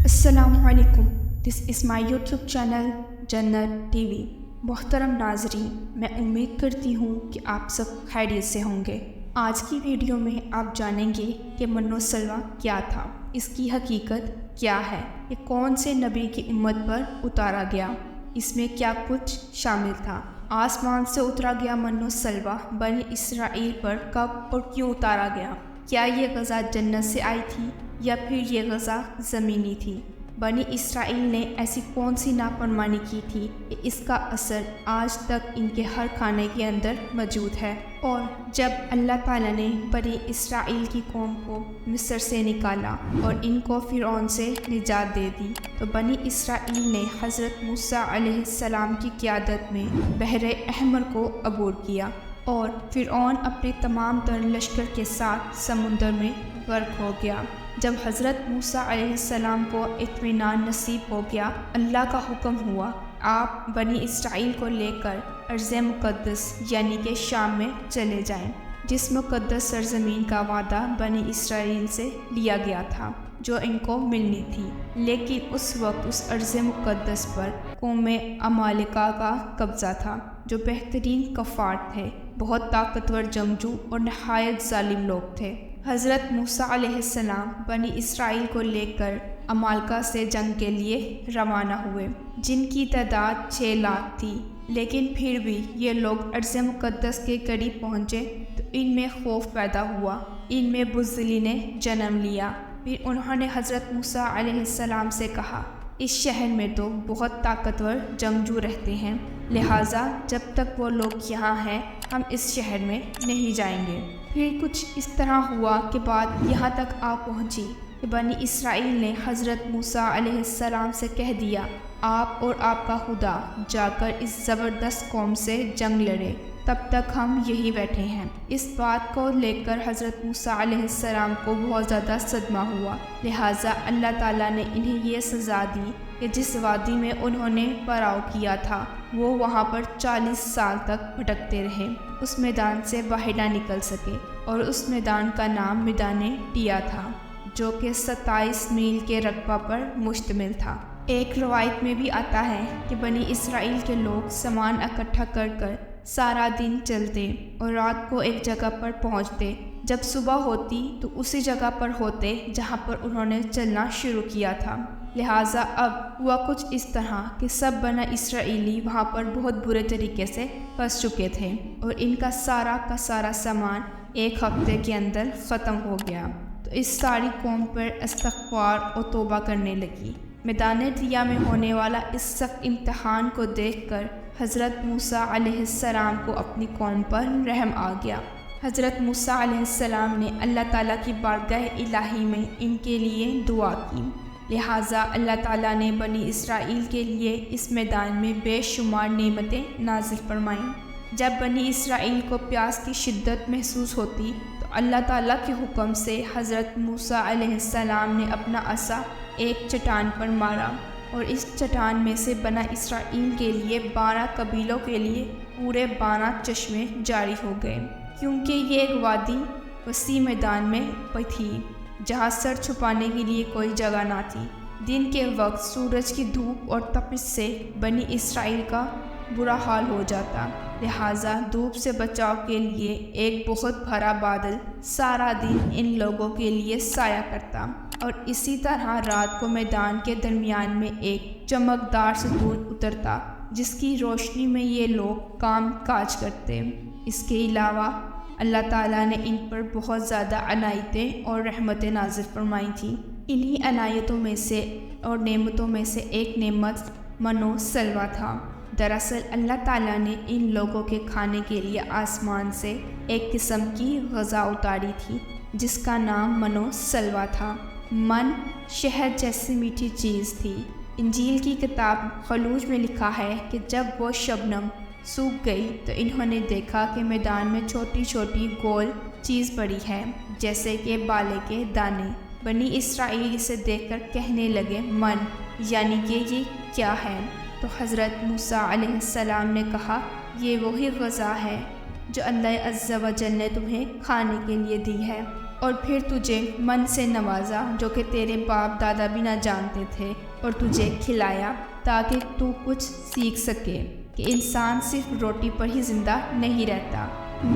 السلام علیکم، دس از مائی YouTube channel جنت ٹی وی۔ محترم ناظرین، میں امید کرتی ہوں کہ آپ سب خیریت سے ہوں گے۔ آج کی ویڈیو میں آپ جانیں گے کہ من و سلویٰ کیا تھا، اس کی حقیقت کیا ہے، یہ کون سے نبی کی امت پر اتارا گیا، اس میں کیا کچھ شامل تھا۔ آسمان سے اترا گیا من و سلویٰ بنی اسرائیل پر کب اور کیوں اتارا گیا؟ کیا یہ غذا جنت سے آئی تھی یا پھر یہ غذا زمینی تھی؟ بنی اسرائیل نے ایسی کون سی نافرمانی کی تھی کہ اس کا اثر آج تک ان کے ہر کھانے کے اندر موجود ہے؟ اور جب اللہ تعالیٰ نے بنی اسرائیل کی قوم کو مصر سے نکالا اور ان کو فرعون سے نجات دے دی، تو بنی اسرائیل نے حضرت موسیٰ علیہ السلام کی قیادت میں بحر احمر کو عبور کیا اور فرعون اپنے تمام تر لشکر کے ساتھ سمندر میں غرق ہو گیا۔ جب حضرت موسیٰ علیہ السلام کو اطمینان نصیب ہو گیا، اللہ کا حکم ہوا آپ بنی اسرائیل کو لے کر ارض مقدس یعنی کہ شام میں چلے جائیں، جس مقدس سرزمین کا وعدہ بنی اسرائیل سے لیا گیا تھا جو ان کو ملنی تھی۔ لیکن اس وقت اس ارض مقدس پر قوم عمالقہ کا قبضہ تھا، جو بہترین کفار تھے، بہت طاقتور جنگجو اور نہایت ظالم لوگ تھے۔ حضرت موسیٰ علیہ السلام بنی اسرائیل کو لے کر عمالقہ سے جنگ کے لیے روانہ ہوئے، جن کی تعداد 6 لاکھ تھی۔ لیکن پھر بھی یہ لوگ ارض مقدس کے قریب پہنچے تو ان میں خوف پیدا ہوا، ان میں بزدلی نے جنم لیا۔ پھر انہوں نے حضرت موسیٰ علیہ السلام سے کہا، اس شہر میں تو بہت طاقتور جنگجو رہتے ہیں، لہٰذا جب تک وہ لوگ یہاں ہیں ہم اس شہر میں نہیں جائیں گے۔ پھر کچھ اس طرح ہوا کہ بات یہاں تک آ پہنچی کہ بنی اسرائیل نے حضرت موسیٰ علیہ السلام سے کہہ دیا، آپ اور آپ کا خدا جا کر اس زبردست قوم سے جنگ لڑے، تب تک ہم یہی بیٹھے ہیں۔ اس بات کو لے کر حضرت موسیٰ علیہ السلام کو بہت زیادہ صدمہ ہوا، لہٰذا اللہ تعالیٰ نے انہیں یہ سزا دی کہ جس وادی میں انہوں نے پڑاؤ کیا تھا وہ وہاں پر 40 سال تک بھٹکتے رہے، اس میدان سے باہر نہ نکل سکے، اور اس میدان کا نام میدان ٹیا تھا، جو کہ 27 میل کے رقبہ پر مشتمل تھا۔ ایک روایت میں بھی آتا ہے کہ بنی اسرائیل کے لوگ سامان اکٹھا کر کر سارا دن چلتے اور رات کو ایک جگہ پر پہنچتے، جب صبح ہوتی تو اسی جگہ پر ہوتے جہاں پر انہوں نے چلنا شروع کیا تھا۔ لہٰذا اب ہوا کچھ اس طرح کہ سب بنی اسرائیلی وہاں پر بہت برے طریقے سے پھنس چکے تھے اور ان کا سارا سامان ایک ہفتے کے اندر ختم ہو گیا۔ تو اس ساری قوم پر استغفار اور توبہ کرنے لگی۔ میدان ٹیا میں ہونے والا اس سخت امتحان کو دیکھ کر حضرت موسیٰ علیہ السلام کو اپنی قوم پر رحم آ گیا۔ حضرت موسیٰ علیہ السلام نے اللہ تعالیٰ کی بارگاہ الہی میں ان کے لیے دعا کی، لہٰذا اللہ تعالیٰ نے بنی اسرائیل کے لیے اس میدان میں بے شمار نعمتیں نازل فرمائیں۔ جب بنی اسرائیل کو پیاس کی شدت محسوس ہوتی تو اللہ تعالیٰ کے حکم سے حضرت موسیٰ علیہ السلام نے اپنا عصا ایک چٹان پر مارا اور اس چٹان میں سے بنی اسرائیل کے لیے 12 قبیلوں کے لیے پورے 12 چشمے جاری ہو گئے، کیونکہ یہ ایک وادی وسیع میدان میں تھی جہاں سر چھپانے کے لیے کوئی جگہ نہ تھی۔ دن کے وقت سورج کی دھوپ اور تپش سے بنی اسرائیل کا برا حال ہو جاتا، لہٰذا دھوپ سے بچاؤ کے لیے ایک بہت بھرا بادل سارا دن ان لوگوں کے لیے سایہ کرتا، اور اسی طرح رات کو میدان کے درمیان میں ایک چمکدار ستون اترتا جس کی روشنی میں یہ لوگ کام کاج کرتے۔ اس کے علاوہ اللہ تعالیٰ نے ان پر بہت زیادہ عنایتیں اور رحمتیں نازل فرمائی تھیں۔ انہی عنایتوں میں سے اور نعمتوں میں سے ایک نعمت من و سلویٰ تھا۔ دراصل اللہ تعالیٰ نے ان لوگوں کے کھانے کے لیے آسمان سے ایک قسم کی غذا اتاری تھی جس کا نام من و سلویٰ تھا۔ من شہد جیسی میٹھی چیز تھی۔ انجیل کی کتاب خلوج میں لکھا ہے کہ جب وہ شبنم سوکھ گئی تو انہوں نے دیکھا کہ میدان میں چھوٹی چھوٹی گول چیز پڑی ہے جیسے کہ بالے کے دانے۔ بنی اسرائیل اسے دیکھ کر کہنے لگے من، یعنی کہ یہ کیا ہے؟ تو حضرت موسیٰ علیہ السلام نے کہا، یہ وہی غذا ہے جو اللہ عز و جل نے تمہیں کھانے کے لیے دی ہے۔ اور پھر تجھے من سے نوازا جو کہ تیرے باپ دادا بھی نہ جانتے تھے، اور تجھے کھلایا تاکہ تو کچھ سیکھ سکے کہ انسان صرف روٹی پر ہی زندہ نہیں رہتا۔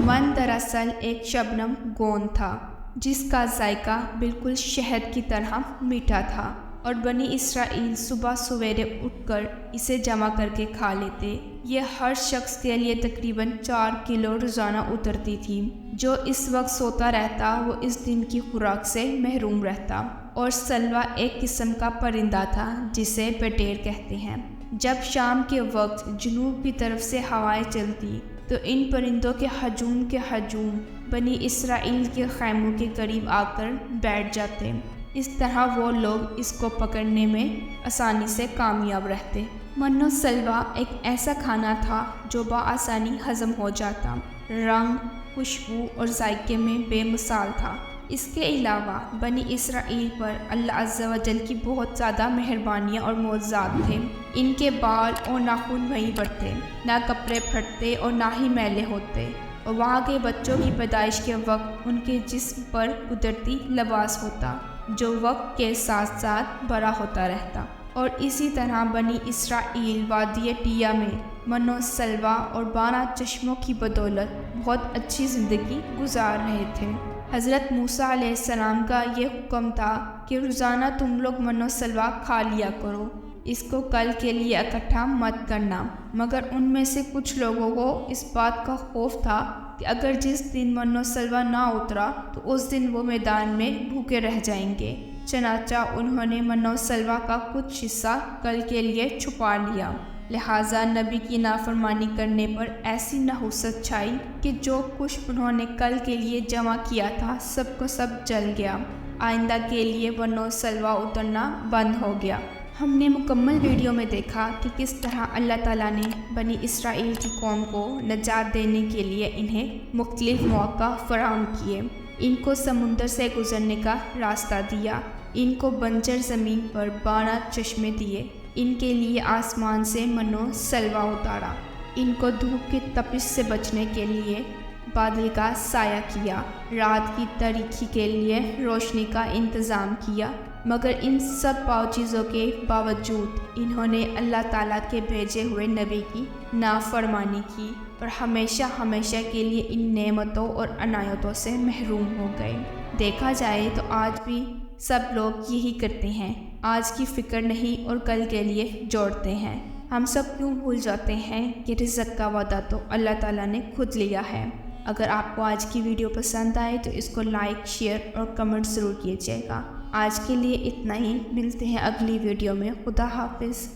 من دراصل ایک شبنم گوند تھا جس کا ذائقہ بالکل شہد کی طرح میٹھا تھا، اور بنی اسرائیل صبح سویرے اٹھ کر اسے جمع کر کے کھا لیتے۔ یہ ہر شخص کے لیے تقریباً 4 کلو روزانہ اترتی تھی۔ جو اس وقت سوتا رہتا وہ اس دن کی خوراک سے محروم رہتا۔ اور سلوا ایک قسم کا پرندہ تھا جسے بٹیر کہتے ہیں۔ جب شام کے وقت جنوب کی طرف سے ہوائیں چلتی تو ان پرندوں کے ہجوم بنی اسرائیل کے خیموں کے قریب آ کر بیٹھ جاتے۔ اس طرح وہ لوگ اس کو پکڑنے میں آسانی سے کامیاب رہتے۔ من و سلوا ایک ایسا کھانا تھا جو بآسانی ہضم ہو جاتا، رنگ، خوشبو اور ذائقے میں بے مثال تھا۔ اس کے علاوہ بنی اسرائیل پر اللہ عز و جل کی بہت زیادہ مہربانیاں اور معجزات تھے۔ ان کے بال اور ناخن وہیں بڑھتے، نہ کپڑے پھٹتے اور نہ ہی میلے ہوتے، اور وہاں کے بچوں کی پیدائش کے وقت ان کے جسم پر قدرتی لباس ہوتا جو وقت کے ساتھ ساتھ بڑا ہوتا رہتا۔ اور اسی طرح بنی اسرائیل وادی ٹیا میں من و سلوا اور 12 چشموں کی بدولت بہت اچھی زندگی گزار رہے تھے۔ حضرت موسیٰ علیہ السلام کا یہ حکم تھا کہ روزانہ تم لوگ من و سلوا کھا لیا کرو، اس کو کل کے لیے اکٹھا مت کرنا۔ مگر ان میں سے کچھ لوگوں کو اس بات کا خوف تھا کہ اگر جس دن من و سلوا نہ اترا تو اس دن وہ میدان میں بھوکے رہ جائیں گے، چنانچہ انہوں نے من و سلوا کا کچھ حصہ کل کے لیے چھپا لیا۔ لہٰذا نبی کی نافرمانی کرنے پر ایسی نحوست چھائی کہ جو کچھ انہوں نے کل کے لیے جمع کیا تھا سب کو سب جل گیا۔ آئندہ کے لیے من و سلوا اترنا بند ہو گیا۔ ہم نے مکمل ویڈیو میں دیکھا کہ کس طرح اللہ تعالیٰ نے بنی اسرائیل کی قوم کو نجات دینے کے لیے انہیں مختلف مواقع فراہم کیے۔ ان کو سمندر سے گزرنے کا راستہ دیا، ان کو بنجر زمین پر 12 چشمے دیے، ان کے لیے آسمان سے من و سلوا اتارا، ان کو دھوپ کی تپش سے بچنے کے لیے بادل کا سایہ کیا، رات کی تاریکی کے لیے روشنی کا انتظام کیا۔ مگر ان سب چیزوں کے باوجود انہوں نے اللہ تعالیٰ کے بھیجے ہوئے نبی کی نافرمانی کی اور ہمیشہ ہمیشہ کے لیے ان نعمتوں اور عنایتوں سے محروم ہو گئے۔ دیکھا جائے تو آج بھی سب لوگ یہی کرتے ہیں، آج کی فکر نہیں اور کل کے لیے جوڑتے ہیں۔ ہم سب کیوں بھول جاتے ہیں کہ رزق کا وعدہ تو اللہ تعالیٰ نے خود لیا ہے۔ اگر آپ کو آج کی ویڈیو پسند آئے تو اس کو لائک، شیئر اور کمنٹ ضرور کیجیے گا۔ آج کے لیے اتنا ہی، ملتے ہیں اگلی ویڈیو میں۔ خدا حافظ۔